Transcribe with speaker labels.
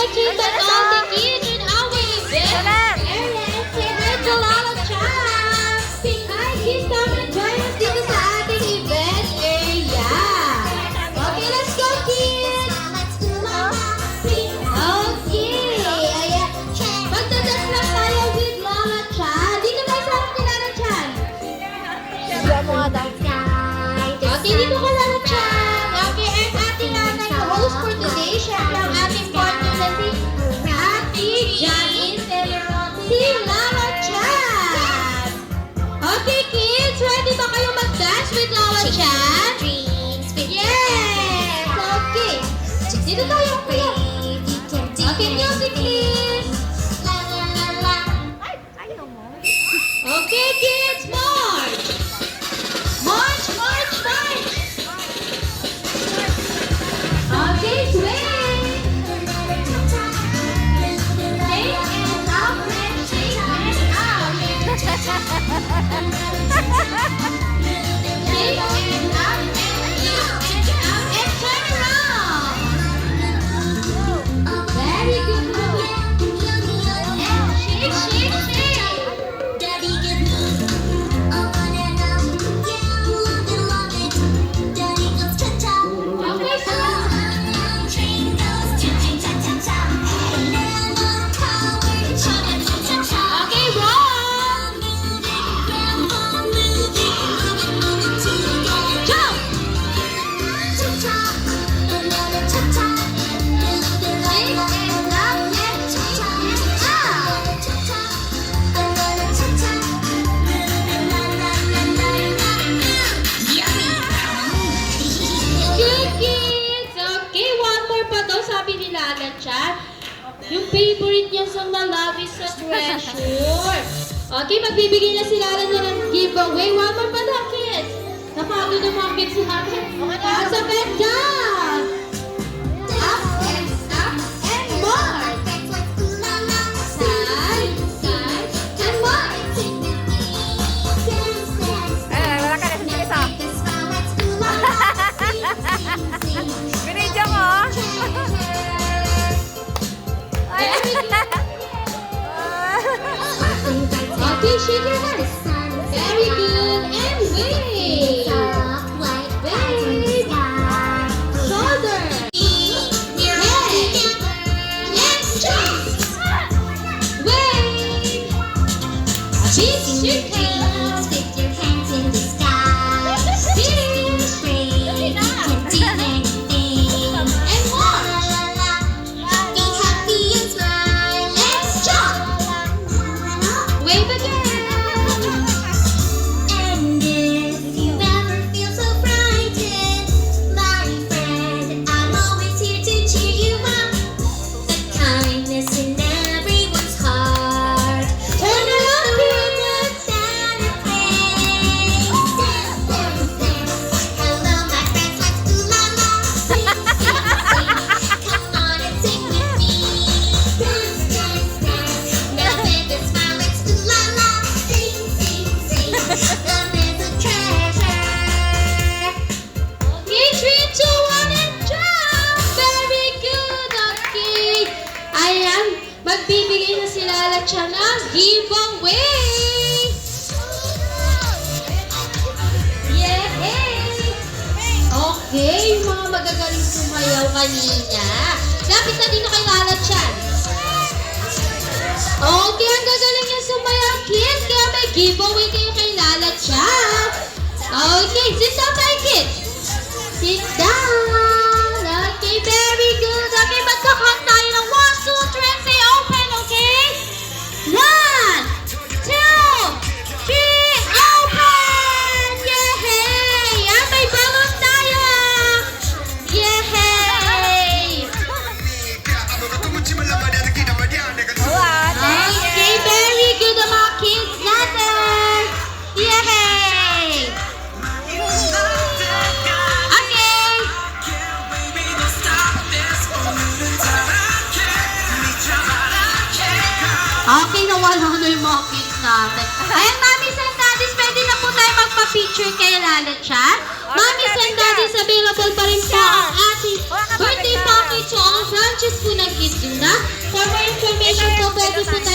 Speaker 1: watching by all the kids in our event. Ellen, say hi to Lala Chan. Hi kids, come and join us dito sa ating event area. Okay, let's go kids. Okay, ayan. Magdadance lang tayo with Lala Chan. Dito tayo sa ating Lala Chan. Okay, dito ka Lala Chan. Okay, and ating host for today, syempre ang ating partner na si Ate Janice and si Lala Chan. Okay kids, ready ba kayo mag-dance with Lala Chan? Yes! Okay. Dito tayo kuya. Okay, music please. Okay kids, march! March, march, march! Okay, swing! Shake and up and shake and out. Shake and up and out and turn around. Very good. And shake, shake, shake. Okay, so okay, roll. Jump. Shake and up and Good kids! Okay, one more pa daw, sabi ni Lala Chan. Yung favorite niya song na Love is a Treasure. Okay, magbibigay na si Lala niya ng giveaway. One more pa daw, kids. Napagod na mga kids namin. Sa bed down. Up and more. Side, side, and more.
Speaker 2: Wala ka na sa isa. Binidyo mo.
Speaker 1: Okay, shake your hands. Very good. And wave. Wave. Shoulder. Head. And chest. Wave. Beat your hands. And watch. Let's jump. Wave again.
Speaker 3: And if you ever feel so frightened, my friend, I'm always here to cheer you up. The kindness in everyone's heart.
Speaker 1: Turn around, kids.
Speaker 3: Without a face. Dance, dance, dance. Hello, my friends, let's do la la. Sing, sing, sing. Come on and sing with me. Dance, dance, dance. Love is a smile, let's do la la. Sing, sing, sing. Love is a treasure.
Speaker 1: Okay, 3, 2, 1, and jump! Very good! Okay. Ayan, magbibigay na si Lala Chan ng giveaway! Yay! Okay, yung mga magagaling sumayaw kanina. Lapit na dito kay Lala Chan. Okay, ang gagaling niya sumayaw, kids. Kaya may giveaway kayo kay Lala Chan. Okay, sit down tayo, kids. Sit down. Okay, very good. Okay, magkakant tayo ng 1, 2, 3, and say open, okay? 1, 2, 3, open! Yay! Ah, may balon tayo! Yay! Okay, very good ang mga kids natin! Yay! Okay! Okay, nawala na yung mga kids natin. Ayan, mommies and daddies, pwede na po tayo magpa-picture kay Lala Chan. Mommies and daddies, available pa rin po ang ating birthday package to all branches po ng kids, na. For more information po, pwede po tayo